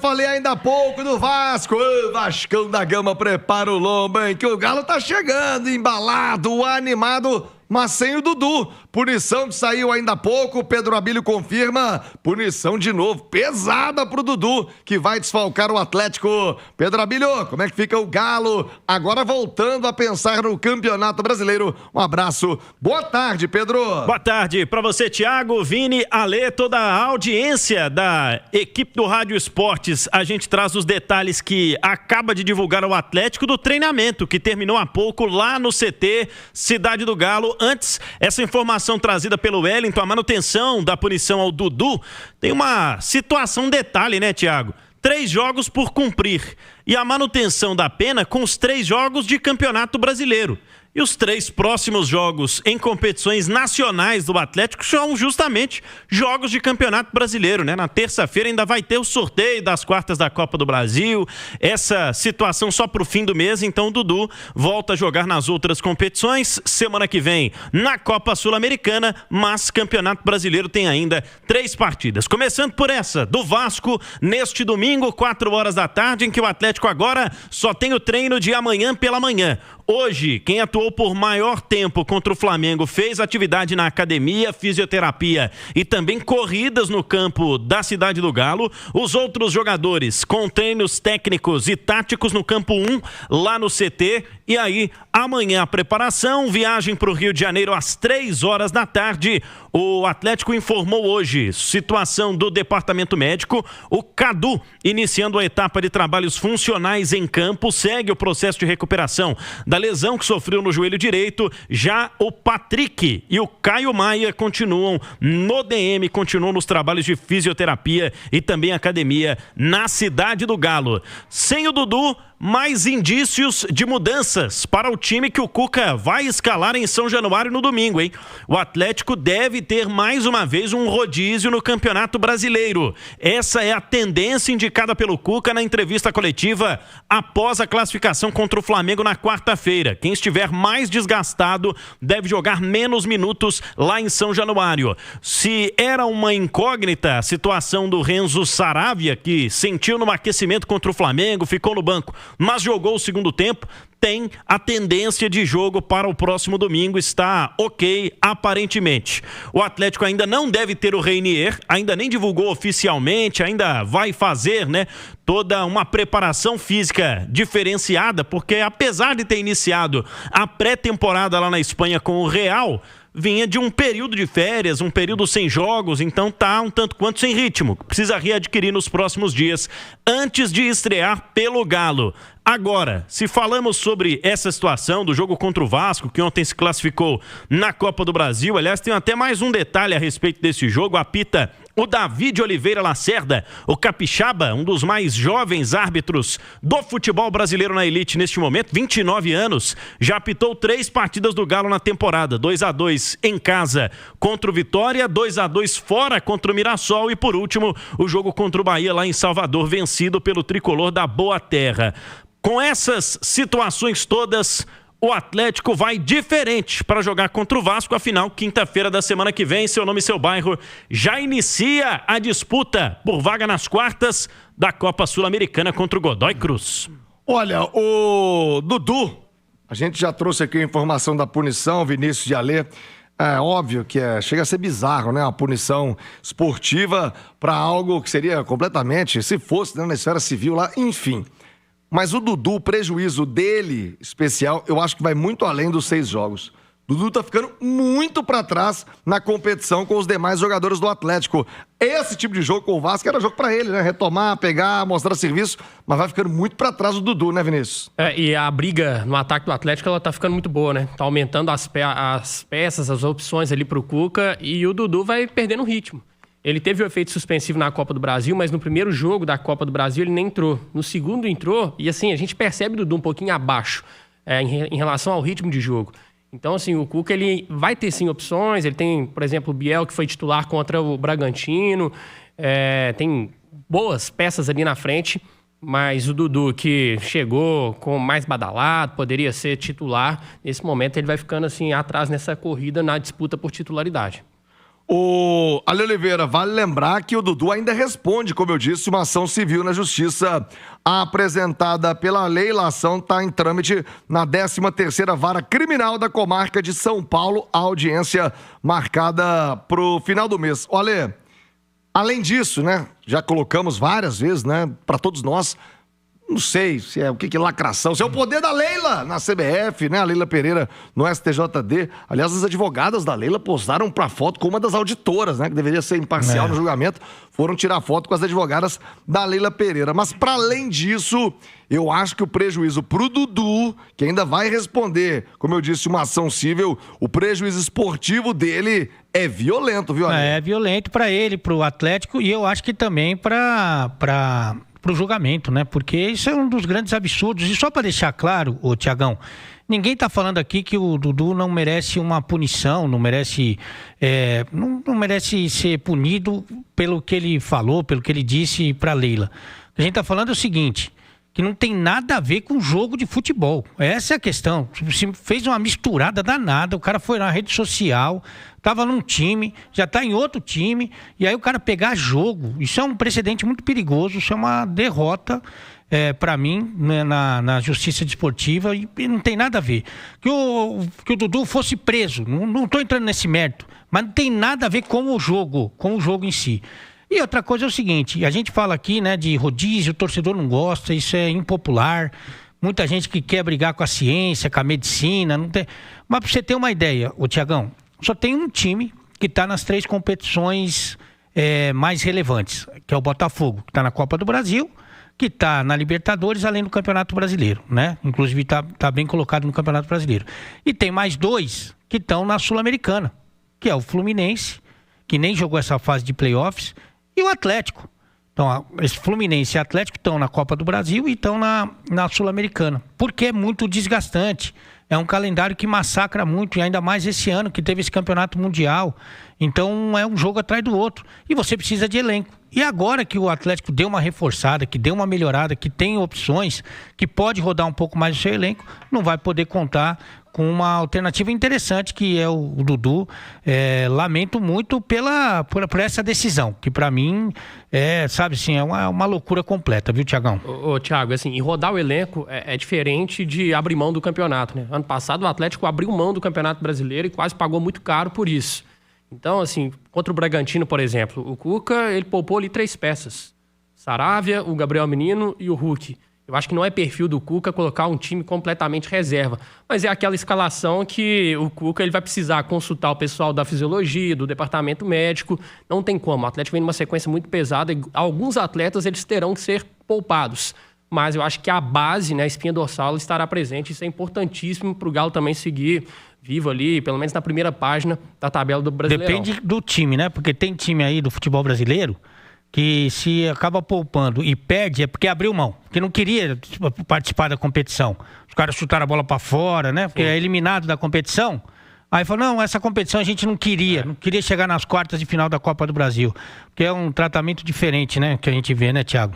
falei ainda há pouco do Vasco. Ô, Vascão da Gama, prepara o lombo, hein? Que o Galo tá chegando, embalado, animado, mas sem o Dudu. Punição que saiu ainda há pouco, Pedro Abílio confirma. Punição de novo, pesada pro Dudu, que vai desfalcar o Atlético. Pedro Abílio, como é que fica o Galo? Agora voltando a pensar no Campeonato Brasileiro. Um abraço. Boa tarde, Pedro. Boa tarde pra você, Thiago, Vini, Alê, toda a audiência da equipe do Rádio Esportes. A gente traz os detalhes que acaba de divulgar o Atlético do treinamento, que terminou há pouco lá no CT Cidade do Galo. Antes, essa informação trazida pelo Wellington, a manutenção da punição ao Dudu, tem uma situação, um detalhe, né, Thiago? 3 jogos por cumprir e a manutenção da pena com os 3 jogos de Campeonato Brasileiro. E os 3 próximos jogos em competições nacionais do Atlético são justamente jogos de Campeonato Brasileiro, né? Na terça-feira ainda vai ter o sorteio das quartas da Copa do Brasil. Essa situação só pro fim do mês, então o Dudu volta a jogar nas outras competições. Semana que vem na Copa Sul-Americana, mas Campeonato Brasileiro tem ainda 3 partidas. Começando por essa do Vasco, neste domingo, 4 horas da tarde, em que o Atlético agora só tem o treino de amanhã pela manhã. Hoje, quem atuou por maior tempo contra o Flamengo fez atividade na academia, fisioterapia e também corridas no campo da Cidade do Galo. Os outros jogadores com treinos técnicos e táticos no campo 1, lá no CT. E aí, amanhã a preparação, viagem para o Rio de Janeiro às 3 horas da tarde. O Atlético informou hoje situação do departamento médico. O Cadu, iniciando a etapa de trabalhos funcionais em campo, segue o processo de recuperação da lesão que sofreu no joelho direito. Já o Patrick e o Caio Maia continuam no DM, continuam nos trabalhos de fisioterapia e também academia na Cidade do Galo. Sem o Dudu, mais indícios de mudanças para o time que o Cuca vai escalar em São Januário no domingo, hein? O Atlético deve ter mais uma vez um rodízio no Campeonato Brasileiro. Essa é a tendência indicada pelo Cuca na entrevista coletiva após a classificação contra o Flamengo na quarta-feira. Quem estiver mais desgastado deve jogar menos minutos lá em São Januário. Se era uma incógnita a situação do Renzo Saravia, que sentiu no aquecimento contra o Flamengo, ficou no banco, mas jogou o segundo tempo, tem a tendência de jogo para o próximo domingo, está ok, aparentemente. O Atlético ainda não deve ter o Reinier, ainda nem divulgou oficialmente, ainda vai fazer, né, toda uma preparação física diferenciada, porque apesar de ter iniciado a pré-temporada lá na Espanha com o Real, vinha de um período de férias, um período sem jogos, então tá um tanto quanto sem ritmo. Precisa readquirir nos próximos dias, antes de estrear pelo Galo. Agora, se falamos sobre essa situação do jogo contra o Vasco, que ontem se classificou na Copa do Brasil, aliás, tem até mais um detalhe a respeito desse jogo, apita o David Oliveira Lacerda, o capixaba, um dos mais jovens árbitros do futebol brasileiro na elite neste momento, 29 anos, já apitou 3 partidas do Galo na temporada, 2-2 em casa contra o Vitória, 2-2 fora contra o Mirassol e, por último, o jogo contra o Bahia lá em Salvador, vencido pelo tricolor da Boa Terra. Com essas situações todas, o Atlético vai diferente para jogar contra o Vasco. Afinal, quinta-feira da semana que vem, seu nome e seu bairro, já inicia a disputa por vaga nas quartas da Copa Sul-Americana contra o Godoy Cruz. Olha, o Dudu, a gente já trouxe aqui a informação da punição, Vinícius de Alê. É óbvio que chega a ser bizarro, né? A punição esportiva para algo que seria completamente, se fosse, né, na esfera civil lá, enfim. Mas o Dudu, o prejuízo dele especial, eu acho que vai muito além dos 6 jogos. O Dudu tá ficando muito pra trás na competição com os demais jogadores do Atlético. Esse tipo de jogo com o Vasco era jogo pra ele, né? Retomar, pegar, mostrar serviço, mas vai ficando muito pra trás o Dudu, né, Vinícius? E a briga no ataque do Atlético, ela tá ficando muito boa, né? Tá aumentando as peças, as opções ali pro Cuca, e o Dudu vai perdendo o ritmo. Ele teve o efeito suspensivo na Copa do Brasil, mas no primeiro jogo da Copa do Brasil ele nem entrou. No segundo entrou, e assim, a gente percebe o Dudu um pouquinho abaixo em relação ao ritmo de jogo. Então, assim, o Cuca, ele vai ter sim opções. Ele tem, por exemplo, o Biel, que foi titular contra o Bragantino. Tem boas peças ali na frente, mas o Dudu, que chegou com mais badalado, poderia ser titular. Nesse momento ele vai ficando assim atrás nessa corrida na disputa por titularidade. O Ale Oliveira, vale lembrar que o Dudu ainda responde, como eu disse, uma ação civil na justiça apresentada pela Leila. A ação está em trâmite na 13ª Vara Criminal da Comarca de São Paulo, a audiência marcada para o final do mês. Olha, além disso, né, já colocamos várias vezes, né, para todos nós, não sei se é o que lacração, se é o poder da Leila na CBF, né? A Leila Pereira no STJD. Aliás, as advogadas da Leila posaram pra foto com uma das auditoras, né? Que deveria ser imparcial no julgamento. Foram tirar foto com as advogadas da Leila Pereira. Mas, para além disso, eu acho que o prejuízo pro Dudu, que ainda vai responder, como eu disse, uma ação civil, o prejuízo esportivo dele é violento, viu, Ale? É violento pra ele, pro Atlético, e eu acho que também pro julgamento, né? Porque isso é um dos grandes absurdos. E só para deixar claro, ô Tiagão, ninguém está falando aqui que o Dudu não merece uma punição, não merece ser punido pelo que ele falou, pelo que ele disse para Leila. O que a gente está falando é o seguinte, que não tem nada a ver com jogo de futebol. Essa é a questão. Se fez uma misturada danada, o cara foi na rede social, estava num time, já está em outro time, e aí o cara pegar jogo, isso é um precedente muito perigoso, isso é uma derrota para mim, né, na justiça desportiva, e não tem nada a ver. Que o Dudu fosse preso, não estou entrando nesse mérito, mas não tem nada a ver com o jogo em si. E outra coisa é o seguinte, a gente fala aqui, né, de rodízio, o torcedor não gosta, isso é impopular, muita gente que quer brigar com a ciência, com a medicina, não tem... Mas para você ter uma ideia, ô Tiagão, só tem um time que está nas 3 competições mais relevantes, que é o Botafogo, que está na Copa do Brasil, que está na Libertadores, além do Campeonato Brasileiro, né? Inclusive está bem colocado no Campeonato Brasileiro. E tem mais 2 que estão na Sul-Americana, que é o Fluminense, que nem jogou essa fase de playoffs, e o Atlético. Então, esse Fluminense e Atlético estão na Copa do Brasil e estão na Sul-Americana. Porque é muito desgastante. É um calendário que massacra muito, e ainda mais esse ano que teve esse campeonato mundial. Então, é um jogo atrás do outro. E você precisa de elenco. E agora que o Atlético deu uma reforçada, que deu uma melhorada, que tem opções, que pode rodar um pouco mais o seu elenco, não vai poder contar com uma alternativa interessante, que é o Dudu. Lamento muito por essa decisão, que para mim sabe assim, é uma loucura completa, viu, Tiagão? Ô, Thiago, assim, e rodar o elenco é diferente de abrir mão do campeonato, né? Ano passado o Atlético abriu mão do Campeonato Brasileiro e quase pagou muito caro por isso. Então, assim, contra o Bragantino, por exemplo, o Cuca, ele poupou ali 3 peças. Saravia, o Gabriel Menino e o Hulk. Eu acho que não é perfil do Cuca colocar um time completamente reserva. Mas é aquela escalação que o Cuca ele vai precisar consultar o pessoal da fisiologia, do departamento médico. Não tem como. O Atlético vem numa sequência muito pesada. E alguns atletas eles terão que ser poupados. Mas eu acho que a base, né, a espinha dorsal, estará presente. Isso é importantíssimo para o Galo também seguir vivo ali, pelo menos na primeira página da tabela do Brasileirão. Depende do time, né? Porque tem time aí do futebol brasileiro que se acaba poupando e perde é porque abriu mão, porque não queria participar da competição. Os caras chutaram a bola para fora, né? Porque é eliminado da competição. Aí falou, não, essa competição a gente não queria chegar nas quartas de final da Copa do Brasil. Porque é um tratamento diferente, né? Que a gente vê, né, Thiago?